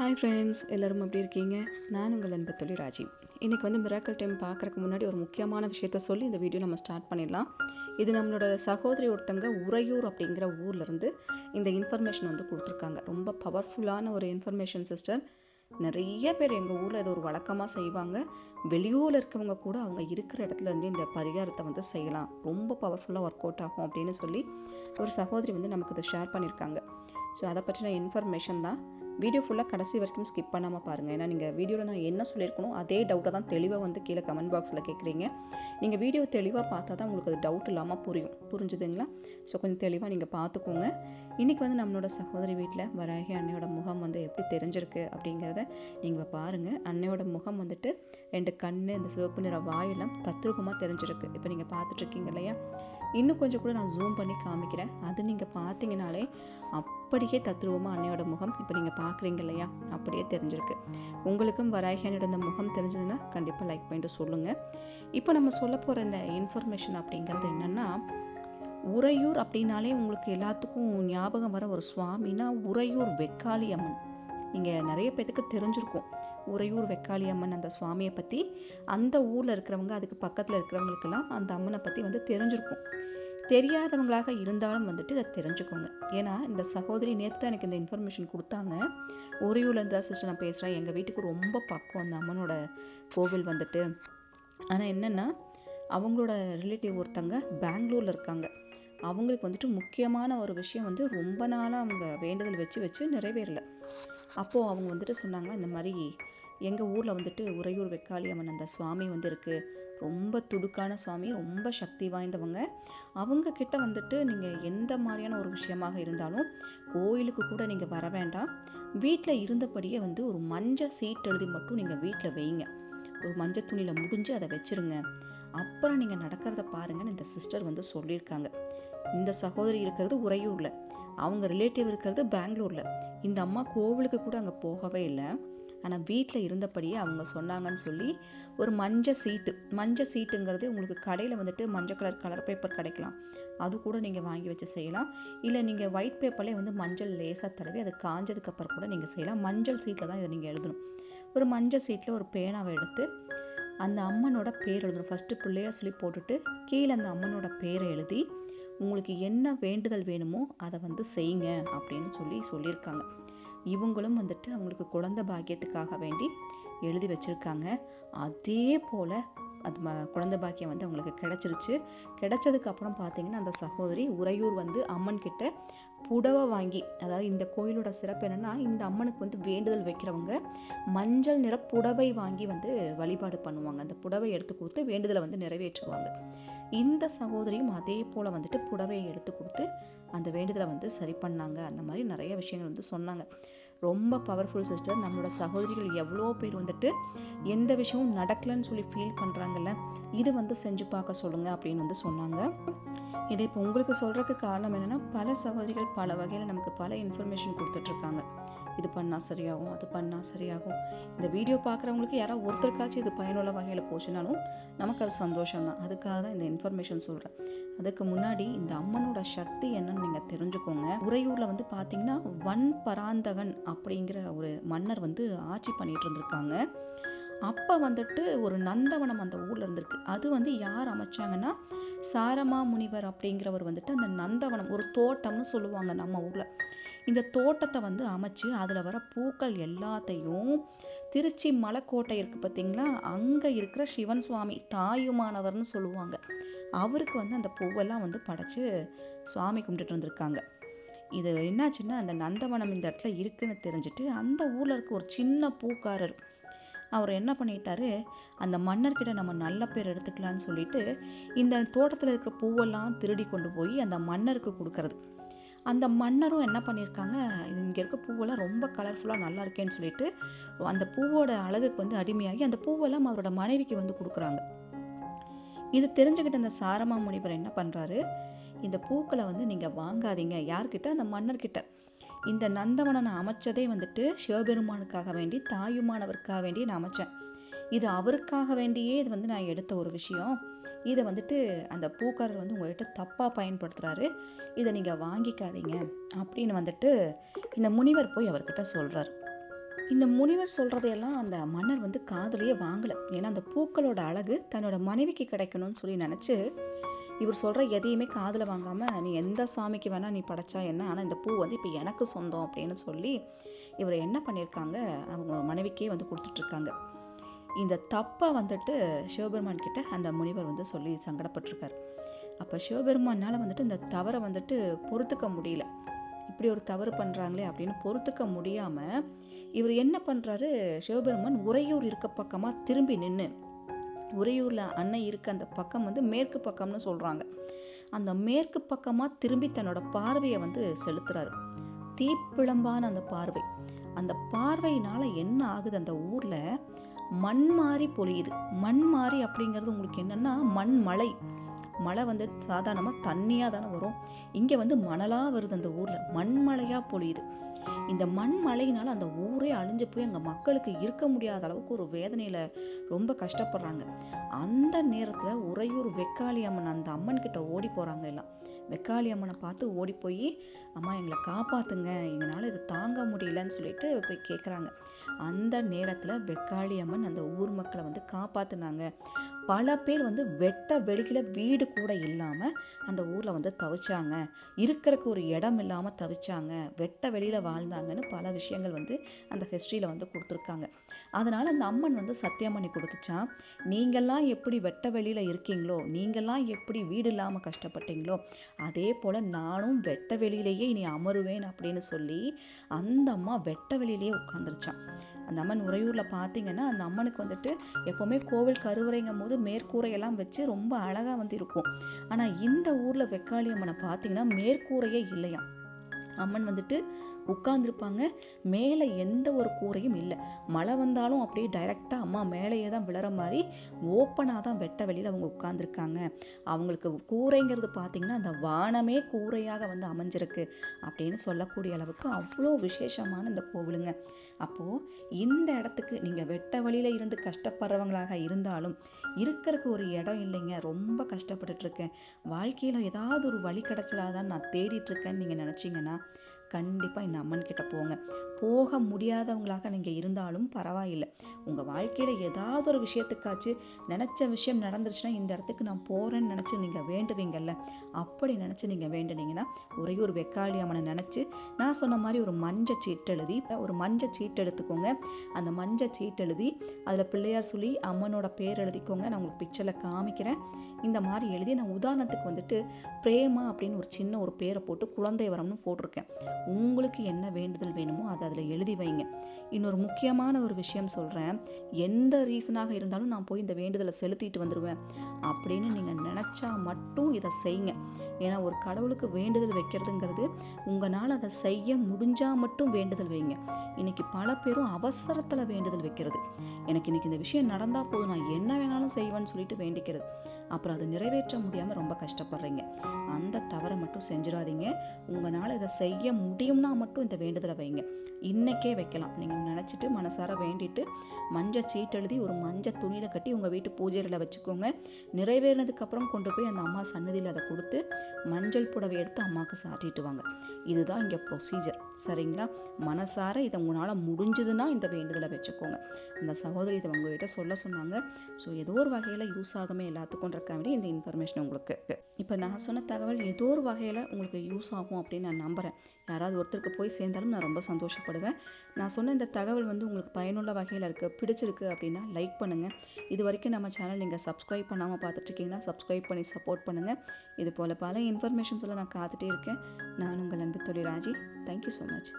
Hi friends, எல்லோரும் எப்படி இருக்கீங்க? நான் உங்கள் அன்பு தோழி ராஜி. இன்றைக்கி மிராக்கிள் டைம் பார்க்குறக்கு முன்னாடி ஒரு முக்கியமான விஷயத்த சொல்லி இந்த வீடியோ நம்ம ஸ்டார்ட் பண்ணிடலாம். இது நம்மளோட சகோதரி ஒருத்தங்க உறையூர் அப்படிங்கிற ஊர்லேருந்து இந்த இன்ஃபர்மேஷன் கொடுத்துருக்காங்க. ரொம்ப பவர்ஃபுல்லான ஒரு இன்ஃபர்மேஷன் சிஸ்டர். நிறைய பேர் எங்கள் ஊரில் இது ஒரு வழக்கமாக செய்வாங்க. வெளியூரில் இருக்கவங்க கூட அவங்க இருக்கிற இடத்துலேருந்து இந்த பரிகாரத்தை செய்யலாம். ரொம்ப பவர்ஃபுல்லாக ஒர்க் அவுட் ஆகும் அப்படின்னு சொல்லி ஒரு சகோதரி நமக்கு இதை ஷேர் பண்ணியிருக்காங்க. ஸோ அதை பற்றின இன்ஃபர்மேஷன் தான். வீடியோ ஃபுல்லாக கடைசி வரைக்கும் ஸ்கிப் பண்ணாமல் பாருங்கள். ஏன்னா நீங்கள் வீடியோவில் நான் என்ன சொல்லியிருக்கணும் அதே டவுட்டை தான் தெளிவாக கீழே கமெண்ட் பாக்ஸில் கேட்குறீங்க. நீங்கள் வீடியோ தெளிவாக பார்த்தா தான் உங்களுக்கு அது டவுட் இல்லாமல் புரிஞ்சுதுங்களா? ஸோ கொஞ்சம் தெளிவாக நீங்கள் பார்த்துக்கோங்க. இன்றைக்கி நம்மளோட சகோதரி வீட்டில் வராகி அன்னையோட முகம் எப்படி தெரிஞ்சிருக்கு அப்படிங்கிறத நீங்கள் பாருங்கள். அன்னையோட முகம் 2 கண், இந்த சிவப்பு நிற வாயெல்லாம் தத்ரூபமாக தெரிஞ்சிருக்கு. இப்போ நீங்கள் பார்த்துட்ருக்கீங்க இல்லையா? இன்னும் கொஞ்சம் கூட நான் ஜூம் பண்ணி காமிக்கிறேன். அது நீங்கள் பார்த்தீங்கனாலே அப்படியே தத்ரூபமாக அன்னையோட முகம் இப்போ நீங்கள் பார்க்குறீங்க இல்லையா? அப்படியே தெரிஞ்சிருக்கு. உங்களுக்கும் வராகி அன்னையோட இந்த முகம் தெரிஞ்சதுன்னா கண்டிப்பாக லைக் பண்ணிட்டு சொல்லுங்கள். இப்போ நம்ம சொல்ல போகிற இந்த இன்ஃபர்மேஷன் அப்படிங்கிறது என்னென்னா, உறையூர் அப்படின்னாலே உங்களுக்கு எல்லாத்துக்கும் ஞாபகம் வர ஒரு சுவாமினா உறையூர் வெக்காளி அம்மன். நீங்கள் நிறைய பேத்துக்கு தெரிஞ்சிருக்கும் உறையூர் வெக்காளி அம்மன் அந்த சுவாமியை பற்றி. அந்த ஊரில் இருக்கிறவங்க, அதுக்கு பக்கத்தில் இருக்கிறவங்களுக்கெல்லாம் அந்த அம்மனை பற்றி தெரிஞ்சிருக்கும். தெரியாதவங்களாக இருந்தாலும் இதை தெரிஞ்சுக்கோங்க. ஏன்னா இந்த சகோதரி நேற்று எனக்கு இந்த இன்ஃபர்மேஷன் கொடுத்தாங்க. உறையூர்லேருந்து தான் சிஸ்டர் நான் பேசுகிறேன். எங்கள் வீட்டுக்கு ரொம்ப பக்கம் அந்த அம்மனோட கோவில் ஆனால் என்னென்னா, அவங்களோட ரிலேட்டிவ் ஒருத்தங்க பெங்களூரில் இருக்காங்க. அவங்களுக்கு முக்கியமான ஒரு விஷயம் ரொம்ப நாளாக அவங்க வேண்டுதல் வச்சு நிறைவேறலை. அப்போது அவங்க சொன்னாங்க, இந்த மாதிரி எங்கள் ஊரில் உறையூர் வெக்காளி அம்மன் அந்த சுவாமி இருக்குது. ரொம்ப துடுக்கான சுவாமி, ரொம்ப சக்தி வாய்ந்தவங்க. அவங்கக்கிட்ட நீங்கள் எந்த மாதிரியான ஒரு விஷயமாக இருந்தாலும் கோயிலுக்கு கூட நீங்கள் வர வேண்டாம். வீட்டில் இருந்தபடியே ஒரு மஞ்சள் சீட் எழுதி மட்டும் நீங்கள் வீட்டில் வைங்க. ஒரு மஞ்சள் துணியில் முடிஞ்சு அதை வச்சுருங்க. அப்புறம் நீங்கள் நடக்கிறத பாருங்கன்னு இந்த சிஸ்டர் சொல்லியிருக்காங்க. இந்த சகோதரி இருக்கிறது உறையூரில், அவங்க ரிலேட்டிவ் இருக்கிறது பெங்களூரில். இந்த அம்மா கோவிலுக்கு கூட அங்கே போகவே இல்லை. ஆனால் வீட்டில் இருந்தபடியே அவங்க சொன்னாங்கன்னு சொல்லி ஒரு மஞ்சள் சீட்டுங்கிறது உங்களுக்கு கடையில் மஞ்சள் கலர் பேப்பர் கிடைக்கலாம். அது கூட நீங்கள் வாங்கி வச்சு செய்யலாம். இல்லை நீங்கள் ஒயிட் பேப்பர்லேயே மஞ்சள் லேசாக தடவி அது காஞ்சதுக்கப்புறம் கூட நீங்கள் செய்யலாம். மஞ்சள் சீட்டில் தான் இதை நீங்கள் எழுதணும். ஒரு மஞ்சள் சீட்டில் ஒரு பேனாவை எடுத்து அந்த அம்மனோட பேர் எழுதணும். ஃபஸ்ட்டு பிள்ளையார் சொல்லி போட்டுட்டு கீழே அந்த அம்மனோட பேரை எழுதி உங்களுக்கு என்ன வேண்டுதல் வேணுமோ அதை செய்யுங்க அப்படின்னு சொல்லியிருக்காங்க. இவங்களும் அவங்களுக்கு குழந்தை பாக்கியத்துக்காக வேண்டி எழுதி வச்சுருக்காங்க. அதே போல் அது குழந்தை பாக்கியம் அவங்களுக்கு கிடச்சிருச்சு. கிடச்சதுக்கப்புறம் பார்த்திங்கன்னா அந்த சகோதரி உறையூர் அம்மன் கிட்ட புடவை வாங்கி, அதாவது இந்த கோயிலோட சிறப்பு என்னென்னா, இந்த அம்மனுக்கு வேண்டுதல் வைக்கிறவங்க மஞ்சள் நிற புடவை வாங்கி வழிபாடு பண்ணுவாங்க. அந்த புடவை எடுத்து கொடுத்து வேண்டுதலை நிறைவேற்றுவாங்க. இந்த சகோதரியும் அதே போல் புடவையை எடுத்து கொடுத்து அந்த வேண்டுதலை சரி பண்ணாங்க. அந்த மாதிரி நிறைய விஷயங்கள் சொன்னாங்க. ரொம்ப பவர்ஃபுல் சிஸ்டர். நம்மளோட சகோதரிகள் எவ்வளோ பேர் எந்த விஷயமும் நடக்கலைன்னு சொல்லி ஃபீல் பண்ணுறாங்கல்ல, இது செஞ்சு பார்க்க சொல்லுங்கள் அப்படின்னு சொன்னாங்க. இதை இப்போ உங்களுக்கு சொல்கிறதுக்கு காரணம் என்னென்னா, பல சகோதரிகள் பல வகையில் நமக்கு பல இன்ஃபர்மேஷன் கொடுத்துட்ருக்காங்க. இது பண்ணால் சரியாகும், அது பண்ணால் சரியாகும். இந்த வீடியோ பார்க்குறவங்களுக்கு யாராவது ஒருத்தருக்காச்சும் இது பயனுள்ள வகையில் போச்சுனாலும் நமக்கு அது சந்தோஷம்தான். அதுக்காக தான் இந்த இன்ஃபர்மேஷன் சொல்கிறேன். அதுக்கு முன்னாடி இந்த அம்மனோட சக்தி என்னன்னு நீங்கள் தெரிஞ்சுக்கோங்க. உறையூரில் பார்த்தீங்கன்னா வன்பராந்தகன் அப்படிங்கிற ஒரு மன்னர் ஆட்சி பண்ணிகிட்டு இருந்திருக்காங்க. அப்போ ஒரு நந்தவனம் அந்த ஊரில் இருந்திருக்கு. அது யார் அமைச்சாங்கன்னா, சாரமா முனிவர் அப்படிங்கிறவர் அந்த நந்தவனம், ஒரு தோட்டம்னு சொல்லுவாங்க நம்ம ஊரில். இந்த தோட்டத்தை அமைச்சு அதில் வர பூக்கள் எல்லாத்தையும் திருச்சி மலைக்கோட்டை இருக்குது பார்த்தீங்களா, அங்கே இருக்கிற சிவன் சுவாமி தாயுமானவர்னு சொல்லுவாங்க. அவருக்கு அந்த பூவெல்லாம் படைச்சு சுவாமி கும்பிட்டுட்டு இருந்திருக்காங்க. இது என்னாச்சுன்னா, அந்த நந்தவனம் இந்த இடத்துல இருக்குன்னு தெரிஞ்சுட்டு அந்த ஊரில் இருக்க ஒரு சின்ன பூக்காரர் அவர் என்ன பண்ணிட்டாரு, அந்த மன்னர்கிட்ட நம்ம நல்ல பேர் எடுத்துக்கலான்னு சொல்லிட்டு இந்த தோட்டத்தில் இருக்கிற பூவெல்லாம் திருடி கொண்டு போய் அந்த மன்னருக்கு கொடுக்கறது. அந்த மன்னரும் என்ன பண்ணியிருக்காங்க, இங்கே இருக்க பூவெல்லாம் ரொம்ப கலர்ஃபுல்லாக நல்லா இருக்கேன்னு சொல்லிட்டு அந்த பூவோட அழகுக்கு அடிமையாகி அந்த பூவெல்லாம் அவரோட மனைவிக்கு கொடுக்குறாங்க. இது தெரிஞ்சுக்கிட்ட அந்த சாரமா முனிவர் என்ன பண்ணுறாரு, இந்த பூக்களை நீங்கள் வாங்காதீங்க. யார்கிட்ட? அந்த மன்னர்கிட்ட. இந்த நந்தவனம் நான் அமைச்சதே சிவபெருமானுக்காக வேண்டி, தாயுமானவருக்காக வேண்டி நான் அமைச்சேன். இது அவருக்காக வேண்டியே இது நான் எடுத்த ஒரு விஷயம். இதை அந்த பூக்காரர் உங்கள்கிட்ட தப்பாக பயன்படுத்துகிறாரு. இதை நீங்கள் வாங்கிக்காதீங்க அப்படின்னு இந்த முனிவர் போய் அவர்கிட்ட சொல்கிறார். இந்த முனிவர் சொல்கிறதையெல்லாம் அந்த மன்னர் வந்து காதுலயே வாங்கலை. ஏன்னா அந்த பூக்களோட அழகு தன்னோட மனைவிக்கு கிடைக்கணும்னு சொல்லி நினச்சி இவர் சொல்கிற எதையுமே காதில் வாங்காமல், நீ எந்த சுவாமிக்கு வேணால் நீ படைச்சா என்ன, ஆனால் இந்த பூ வந்து இப்போ எனக்கு சொந்தம் அப்படின்னு சொல்லி இவர் என்ன பண்ணியிருக்காங்க, அவங்க மனைவிக்கே வந்து கொடுத்துட்ருக்காங்க. இந்த தப்பை வந்துட்டு சிவபெருமான் கிட்ட அந்த முனிவர் வந்து சொல்லி சங்கடப்பட்டிருக்கார். அப்போ சிவபெருமானால் வந்துட்டு இந்த தவறை வந்துட்டு பொறுத்துக்க முடியல. இப்படி ஒரு தவறு பண்ணுறாங்களே அப்படின்னு பொறுத்துக்க முடியாமல் இவர் என்ன பண்ணுறாரு, சிவபெருமான் உறையூர் இருக்க பக்கமாக திரும்பி நின்று, உறையூரில் அன்னை இருக்க அந்த பக்கம் வந்து மேற்கு பக்கம்னு சொல்கிறாங்க, அந்த மேற்கு பக்கமாக திரும்பி தன்னோட பார்வையை வந்து செலுத்துறாரு. தீப்பிழம்பான அந்த பார்வை, அந்த பார்வையினால் என்ன ஆகுது, அந்த ஊரில் மண் மாறி பொழியுது. மண் மாறி அப்படிங்கிறது உங்களுக்கு என்னென்னா மண் மழை. மழை வந்து சாதாரணமாக தண்ணியாக தானே வரும், இங்கே வந்து மணலாக வருது. அந்த ஊரில் மண் மழையாக பொழியுது. இந்த மண் மழையினால் அந்த ஊரே அழிஞ்சு போய் அங்கே மக்களுக்கு இருக்க முடியாத அளவுக்கு ஒரு வேதனையில் ரொம்ப கஷ்டப்படுறாங்க. அந்த நேரத்தில் உறையூர் வெக்காளி அம்மன் அந்த அம்மன் கிட்ட ஓடி போகிறாங்க. எல்லாம் வெக்காளி அம்மனை பார்த்து ஓடி போய், அம்மா எங்களை காப்பாற்றுங்க, எங்களால் இதை தாங்க முடியலன்னு சொல்லிட்டு போய் கேட்குறாங்க. அந்த நேரத்தில் வெக்காளி அம்மன் அந்த ஊர் மக்களை வந்து காப்பாற்றுனாங்க. பல பேர் வந்து வெட்ட வெளியில் வீடு கூட இல்லாமல் அந்த ஊரில் வந்து தவிச்சாங்க, இருக்கிறதுக்கு ஒரு இடம் இல்லாமல் தவிச்சாங்க, வெட்ட வெளியில் வாழ்ந்தாங்கன்னு பல விஷயங்கள் வந்து அந்த ஹிஸ்ட்ரியில் வந்து கொடுத்துருக்காங்க. அதனால் அந்த அம்மன் வந்து சத்தியம் பண்ணி கொடுத்துச்சான், நீங்கள்லாம் எப்படி வெட்ட வெளியில் இருக்கீங்களோ, நீங்கள்லாம் எப்படி வீடு இல்லாமல் கஷ்டப்பட்டீங்களோ, அதே போல் நானும் வெட்ட வெளியிலேயே இனி அமருவேன் அப்படின்னு சொல்லி அந்த அம்மா வெட்ட வெளியிலேயே உட்காந்துருச்சான். அந்த அம்மன் உறையூரில் பார்த்தீங்கன்னா அந்த அம்மனுக்கு வந்துட்டு எப்போவுமே கோவில் கருவறைங்கும் போது மேற்கூரையெல்லாம் வச்சு ரொம்ப அழகாக வந்து இருக்கும். ஆனால் இந்த ஊரில் வெக்காளி அம்மனை பார்த்தீங்கன்னா மேற்கூரையே இல்லையா. அம்மன் வந்துட்டு உட்கார்ந்துருப்பாங்க, மேலே எந்த ஒரு கூரையும் இல்லை. மழை வந்தாலும் அப்படியே டைரெக்டாக அம்மா மேலேயே தான் விழற மாதிரி ஓப்பனாக தான் வெட்ட வெளியில் அவங்க உட்காந்துருக்காங்க. அவங்களுக்கு கூரைங்கிறது பார்த்திங்கன்னா அந்த வானமே கூரையாக வந்து அமைஞ்சிருக்கு அப்படின்னு சொல்லக்கூடிய அளவுக்கு அவ்வளோ விசேஷமான இந்த கோவிலுங்க. அப்போது இந்த இடத்துக்கு நீங்கள் வெட்ட வழியில் இருந்து கஷ்டப்படுறவங்களாக இருந்தாலும், இருக்கிறதுக்கு ஒரு இடம் இல்லைங்க, ரொம்ப கஷ்டப்பட்டுட்ருக்கேன், வாழ்க்கையில் ஏதாவது ஒரு வழி கிடச்சிடாதான் நான் தேடிட்டுருக்கேன்னு நீங்கள் நினச்சிங்கன்னா கண்டிப்பாக இந்த அம்மன் கிட்ட போங்க. போக முடியாதவங்களாக நீங்கள் இருந்தாலும் பரவாயில்லை, உங்கள் வாழ்க்கையில் ஏதாவது ஒரு விஷயத்துக்காச்சு நினச்ச விஷயம் நடந்துருச்சுன்னா இந்த இடத்துக்கு நான் போகிறேன்னு நினச்சி நீங்கள் வேண்டுவீங்கல்ல, அப்படி நினச்சி நீங்கள் வேண்டுனீங்கன்னா ஒரே ஒரு வெக்காளி அம்மனை நினச்சி நான் சொன்ன மாதிரி ஒரு மஞ்சள் சீட்டு எழுதி, ஒரு மஞ்சள் சீட்டு எடுத்துக்கோங்க. அந்த மஞ்சள் சீட்டு எழுதி அதில் பிள்ளையார் சொல்லி அம்மனோட பேர் எழுதிக்கோங்க. நான் உங்களுக்கு பிக்சரில் காமிக்கிறேன். இந்த மாதிரி எழுதி, நான் உதாரணத்துக்கு வந்துட்டு பிரேமா அப்படின்னு ஒரு சின்ன ஒரு பேரை போட்டு குழந்தை வரம்னு போட்டிருக்கேன். உங்களுக்கு என்ன வேண்டுதல் வேணுமோ அதை அதில் எழுதி வைங்க. இன்னொரு முக்கியமான ஒரு விஷயம் சொல்கிறேன், எந்த ரீசனாக இருந்தாலும் நான் போய் இந்த வேண்டுதலை செலுத்திட்டு வந்துடுவேன் அப்படின்னு நீங்கள் நினச்சா மட்டும் இதை செய்யுங்க. ஏன்னா ஒரு கடவுளுக்கு வேண்டுதல் வைக்கிறதுங்கிறது உங்களால் அதை செய்ய முடிஞ்சால் மட்டும் வேண்டுதல் வைங்க. இன்றைக்கி பல பேரும் அவசரத்தில் வேண்டுதல் வைக்கிறது, எனக்கு இன்றைக்கி இந்த விஷயம் நடந்தால் போதும், நான் என்ன வேணாலும் செய்வேன்னு சொல்லிட்டு வேண்டிக்கிறது, அப்புறம் அதை நிறைவேற்ற முடியாமல் ரொம்ப கஷ்டப்படுறீங்க. அந்த தவறை மட்டும் செஞ்சிடாதீங்க. உங்களால் இதை செய்ய முடியும்னா மட்டும் இந்த வேண்டுதலை வைங்க. இன்றைக்கே வைக்கலாம். நீங்கள் நினச்சிட்டு மனசார வேண்டிட்டு மஞ்சள் சீட்டு எழுதி ஒரு மஞ்சள் துணியில் கட்டி உங்கள் வீட்டு பூஜையில் வச்சுக்கோங்க. நிறைவேறினதுக்கப்புறம் கொண்டு போய் அந்த அம்மா சன்னதியில் அதை கொடுத்து மஞ்சள் புடவை எடுத்து அம்மாவுக்கு சாட்டிட்டு வாங்க. இதுதான் இங்கே ப்ரொசீஜர், சரிங்களா? மனசார இதை உங்களால் முடிஞ்சதுன்னா இந்த வேண்டுதலை வச்சுக்கோங்க. அந்த சகோதரி இதை உங்கள்கிட்ட சொல்ல சொன்னாங்க. ஸோ ஏதோ ஒரு வகையில் யூஸ் ஆகுமே எல்லாத்துக்கும் இருக்க வேண்டிய இந்த இன்ஃபர்மேஷன் உங்களுக்கு. இப்போ நான் சொன்ன தகவல் ஏதோ ஒரு வகையில் உங்களுக்கு யூஸ் ஆகும் அப்படின்னு நான் நம்புகிறேன். யாராவது ஒருத்தருக்கு போய் சேர்ந்தாலும் நான் ரொம்ப சந்தோஷப்படுவேன். நான் சொன்ன இந்த தகவல் வந்து உங்களுக்கு பயனுள்ள வகையில் இருக்குது, பிடிச்சிருக்கு அப்படின்னா லைக் பண்ணுங்கள். இது வரைக்கும் நம்ம சேனல் நீங்கள் சப்ஸ்கிரைப் பண்ணாமல் பார்த்துட்ருக்கீங்கன்னா சப்ஸ்கிரைப் பண்ணி சப்போர்ட் பண்ணுங்கள். இது போல் பல இன்ஃபர்மேஷன்ஸ் எல்லாம் நான் காத்துட்டே இருக்கேன். நான் உங்கள் அன்பு தோழி ராஜி. Thank you so much.